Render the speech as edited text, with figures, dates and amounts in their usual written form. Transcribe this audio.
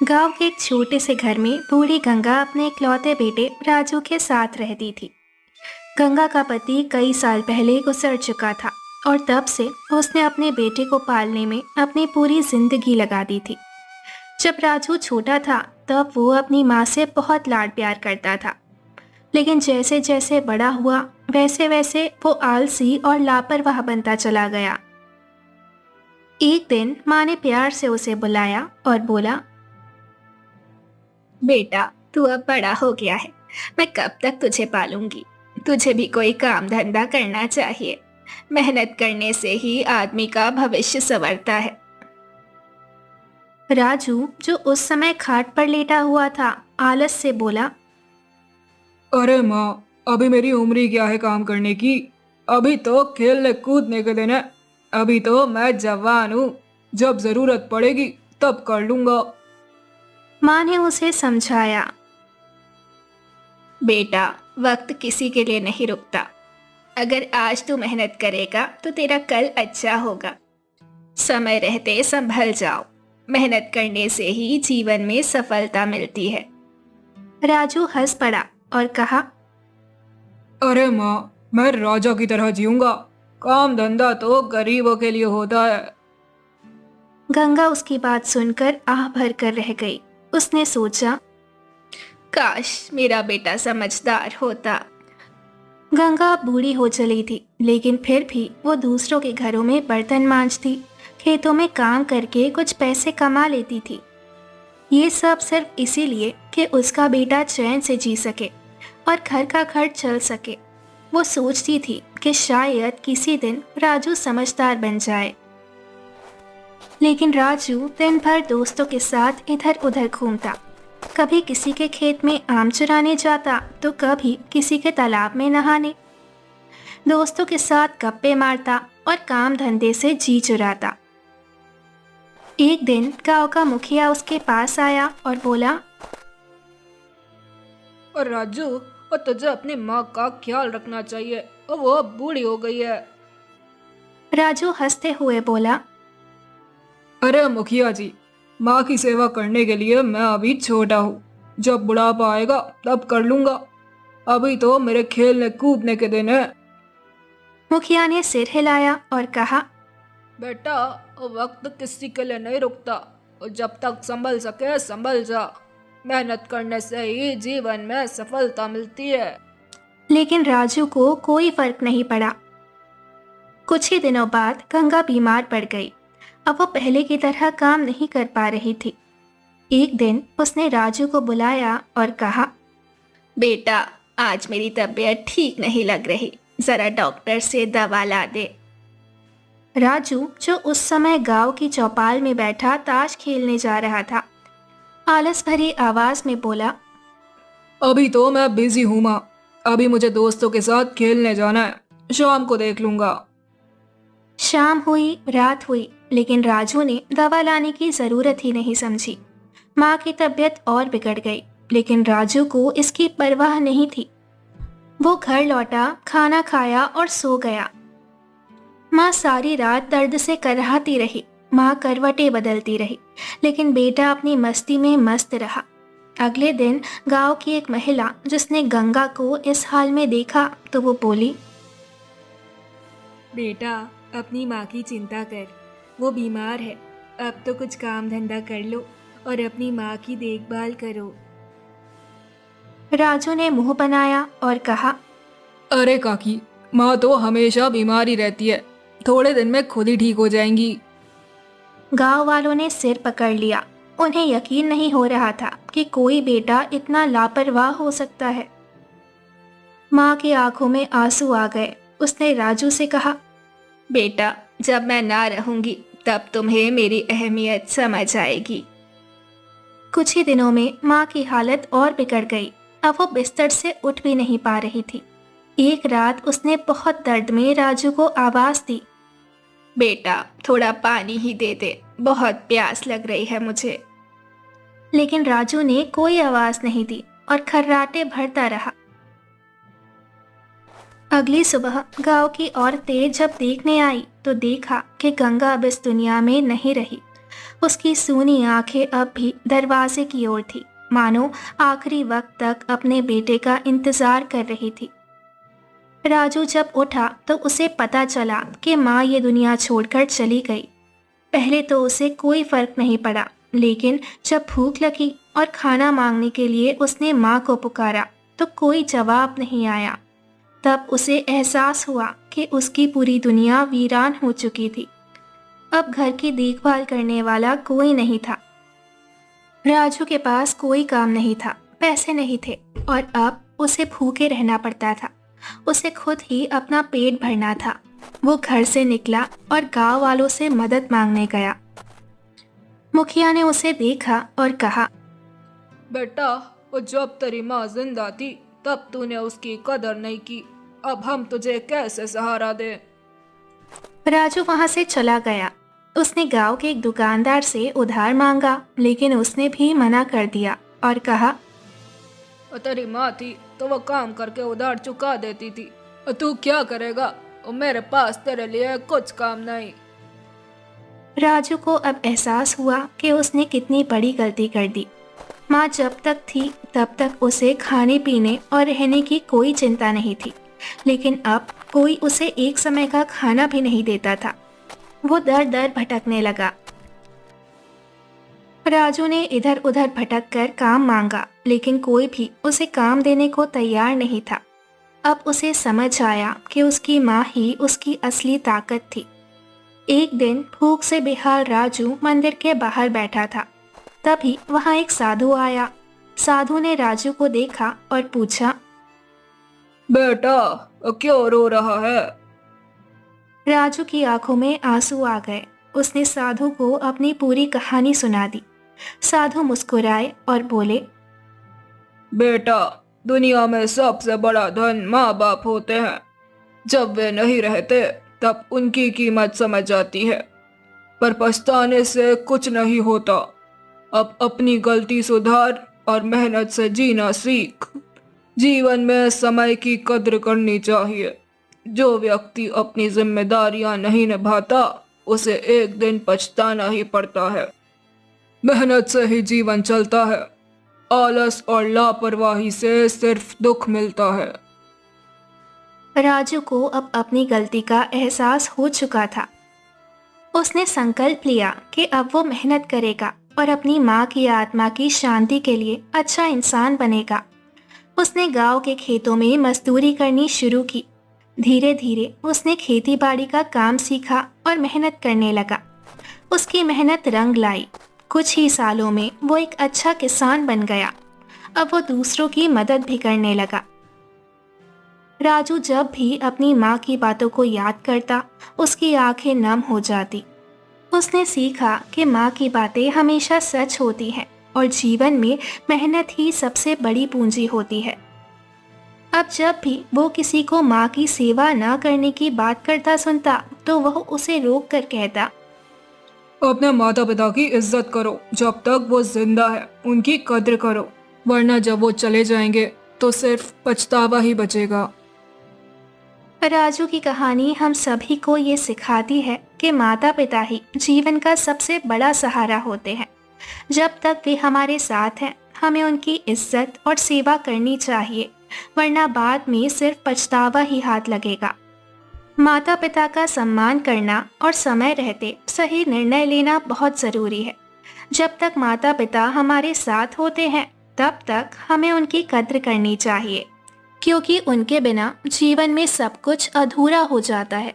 गांव के एक छोटे से घर में बूढ़ी गंगा अपने इकलौते बेटे राजू के साथ रहती थी। गंगा का पति कई साल पहले गुजर चुका था और तब से उसने अपने बेटे को पालने में अपनी पूरी जिंदगी लगा दी थी। जब राजू छोटा था तब वो अपनी माँ से बहुत लाड प्यार करता था, लेकिन जैसे जैसे बड़ा हुआ वैसे वैसे वो आलसी और लापरवाह बनता चला गया। एक दिन माँ ने प्यार से उसे बुलाया और बोला, बेटा, तू अब बड़ा हो गया है। मैं कब तक तुझे पालूंगी। तुझे भी कोई काम धंधा करना चाहिए। मेहनत करने से ही आदमी का भविष्य संवरता है। राजू, जो उस समय खाट पर लेटा हुआ था, आलस से बोला, अरे माँ, अभी मेरी उम्र ही क्या है काम करने की। अभी तो खेलने कूदने के दिन है। अभी तो मैं जवान हूँ। जब जरूरत पड़ेगी तब कर लूंगा। माँ ने उसे समझाया, बेटा, वक्त किसी के लिए नहीं रुकता। अगर आज तू मेहनत करेगा तो तेरा कल अच्छा होगा। समय रहते संभल जाओ। मेहनत करने से ही जीवन में सफलता मिलती है। राजू हंस पड़ा और कहा, अरे माँ, मैं राजा की तरह जीऊंगा। काम धंधा तो गरीबों के लिए होता है। गंगा उसकी बात सुनकर आह भर कर रह गई। उसने सोचा, काश मेरा बेटा समझदार होता। गंगा अब बूढ़ी हो चली थी, लेकिन फिर भी वो दूसरों के घरों में बर्तन मांजती, खेतों में काम करके कुछ पैसे कमा लेती थी। ये सब सिर्फ इसीलिए कि उसका बेटा चैन से जी सके और घर का खर्च चल सके। वो सोचती थी कि शायद किसी दिन राजू समझदार बन जाए। लेकिन राजू दिन भर दोस्तों के साथ इधर उधर घूमता। कभी किसी के खेत में आम चुराने जाता तो कभी किसी के तालाब में नहाने। दोस्तों के साथ गप्पे मारता और काम धंधे से जी चुराता। एक दिन गांव का मुखिया उसके पास आया और बोला, और राजू, और तुझे अपनी माँ का ख्याल रखना चाहिए। और वो अब बूढ़ी हो गई है। राजू हंसते हुए बोला, अरे मुखिया जी, माँ की सेवा करने के लिए मैं अभी छोटा हूँ। जब बुढ़ापा आएगा तब कर लूंगा। अभी तो मेरे खेलने कूदने के दिन है। मुखिया ने सिर हिलाया और कहा, बेटा, वक्त किसी के लिए नहीं रुकता। और जब तक संभल सके संभल जा। मेहनत करने से ही जीवन में सफलता मिलती है। लेकिन राजू को कोई फर्क नहीं पड़ा। कुछ ही दिनों बाद गंगा बीमार पड़ गई। अब वो पहले की तरह काम नहीं कर पा रही थी। एक दिन उसने राजू को बुलाया और कहा, बेटा, आज मेरी तबीयत ठीक नहीं लग रही। जरा डॉक्टर से दवा ला दे। राजू, जो उस समय गांव की चौपाल में बैठा ताश खेलने जा रहा था, आलस भरी आवाज में बोला, अभी तो मैं बिजी हूँ माँ। अभी मुझे दोस्तों के साथ खेलने जाना है। शाम को देख लूंगा। शाम हुई, रात हुई, लेकिन राजू ने दवा लाने की जरूरत ही नहीं समझी। माँ की तबीयत और बिगड़ गई, लेकिन राजू को इसकी परवाह नहीं थी। वो घर लौटा, खाना खाया और सो गया। माँ सारी रात दर्द से कराहती रही। माँ करवटें बदलती रही, लेकिन बेटा अपनी मस्ती में मस्त रहा। अगले दिन गांव की एक महिला जिसने गंगा को इस हाल में देखा तो वो बोली, बेटा, अपनी माँ की चिंता कर। वो बीमार है। अब तो कुछ काम धंधा कर लो और अपनी माँ की देखभाल करो। राजू ने मुंह बनाया और कहा, अरे काकी, माँ तो हमेशा बीमार ही रहती है। थोड़े दिन में खुद ही ठीक हो जाएंगी। गांव वालों ने सिर पकड़ लिया। उन्हें यकीन नहीं हो रहा था कि कोई बेटा इतना लापरवाह हो सकता है। माँ की आंखों में आंसू आ गए। उसने राजू से कहा, बेटा, जब मैं ना रहूंगी तब तुम्हें मेरी अहमियत समझ आएगी। कुछ ही दिनों में माँ की हालत और बिगड़ गई। अब वो बिस्तर से उठ भी नहीं पा रही थी। एक रात उसने बहुत दर्द में राजू को आवाज दी, बेटा, थोड़ा पानी ही दे दे, बहुत प्यास लग रही है मुझे। लेकिन राजू ने कोई आवाज नहीं दी और खर्राटे भरता रहा। अगली सुबह गांव की औरतें जब देखने आई तो देखा कि गंगा अब इस दुनिया में नहीं रही। उसकी सूनी आंखें अब भी दरवाजे की ओर थी, मानो आखिरी वक्त तक अपने बेटे का इंतजार कर रही थी। राजू जब उठा तो उसे पता चला कि माँ ये दुनिया छोड़कर चली गई। पहले तो उसे कोई फर्क नहीं पड़ा, लेकिन जब भूख लगी और खाना मांगने के लिए उसने माँ को पुकारा तो कोई जवाब नहीं आया। तब उसे एहसास हुआ कि उसकी पूरी दुनिया वीरान हो चुकी थी। अब घर की देखभाल करने वाला कोई नहीं था। राजू के पास कोई काम नहीं था, पैसे नहीं थे और अब उसे भूखे रहना पड़ता था। उसे खुद ही अपना पेट भरना था। वो घर से निकला और गांव वालों से मदद मांगने गया। मुखिया ने उसे देखा और कहा, बेटा, वो जब तेरी माँ जिंदा थी तब तूने उसकी कदर नहीं की। अब हम तुझे कैसे सहारा दें? राजू वहां से चला गया। उसने गांव के एक दुकानदार से उधार मांगा, लेकिन उसने भी मना कर दिया और कहा, और तेरी माँ थी तो वो काम करके उधार चुका देती थी, और तू क्या करेगा? और मेरे पास तेरे लिए कुछ काम नहीं। राजू को अब एहसास हुआ कि उसने कितनी बड़ी गलती कर दी। माँ जब तक थी तब तक उसे खाने पीने और रहने की कोई चिंता नहीं थी, लेकिन अब कोई उसे एक समय का खाना भी नहीं देता था। वो दर दर भटकने लगा। राजू ने इधर उधर भटक कर काम मांगा, लेकिन कोई भी उसे काम देने को तैयार नहीं था। अब उसे समझ आया कि उसकी माँ ही उसकी असली ताकत थी। एक दिन भूख से बेहाल राजू मंदिर के बाहर बैठा था। तभी वहां एक साधु आया। साधु ने राजू को देखा और पूछा, बेटा, क्यों रो रहा है? राजू की आंखों में आंसू आ गए। उसने साधु को अपनी पूरी कहानी सुना दी। साधु मुस्कुराए और बोले, बेटा, दुनिया में सबसे बड़ा धन माँ बाप होते हैं। जब वे नहीं रहते तब उनकी कीमत समझ आती है, पर पछताने से कुछ नहीं होता। अब अपनी गलती सुधार और मेहनत से जीना सीख। जीवन में समय की कद्र करनी चाहिए। जो व्यक्ति अपनी जिम्मेदारियां नहीं निभाता उसे एक दिन पछताना ही पड़ता है। मेहनत से ही जीवन चलता है। आलस और लापरवाही से सिर्फ दुख मिलता है। राजू को अब अपनी गलती का एहसास हो चुका था। उसने संकल्प लिया कि अब वो मेहनत करेगा और अपनी माँ की आत्मा की शांति के लिए अच्छा इंसान बनेगा। उसने गांव के खेतों में मजदूरी करनी शुरू की। धीरे धीरे उसने खेती बाड़ी का काम सीखा और मेहनत करने लगा। उसकी मेहनत रंग लाई। कुछ ही सालों में वो एक अच्छा किसान बन गया। अब वो दूसरों की मदद भी करने लगा। राजू जब भी अपनी माँ की बातों को याद करता, उसकी आंखें नम हो जाती। उसने सीखा कि माँ की बातें हमेशा सच होती हैं और जीवन में मेहनत ही सबसे बड़ी पूंजी होती है। अब जब भी वो किसी को माँ की सेवा न करने की बात करता सुनता तो वह उसे रोक कर कहता, अपने माता पिता की इज्जत करो। जब तक वो जिंदा है उनकी कद्र करो, वरना जब वो चले जाएंगे तो सिर्फ पछतावा ही बचेगा। राजू की कहानी हम सभी को ये सिखाती है कि माता पिता ही जीवन का सबसे बड़ा सहारा होते हैं। जब तक वे हमारे साथ हैं हमें उनकी इज्जत और सेवा करनी चाहिए, वरना बाद में सिर्फ पछतावा ही हाथ लगेगा। माता पिता का सम्मान करना और समय रहते सही निर्णय लेना बहुत ज़रूरी है। जब तक माता पिता हमारे साथ होते हैं तब तक हमें उनकी कद्र करनी चाहिए, क्योंकि उनके बिना जीवन में सब कुछ अधूरा हो जाता है।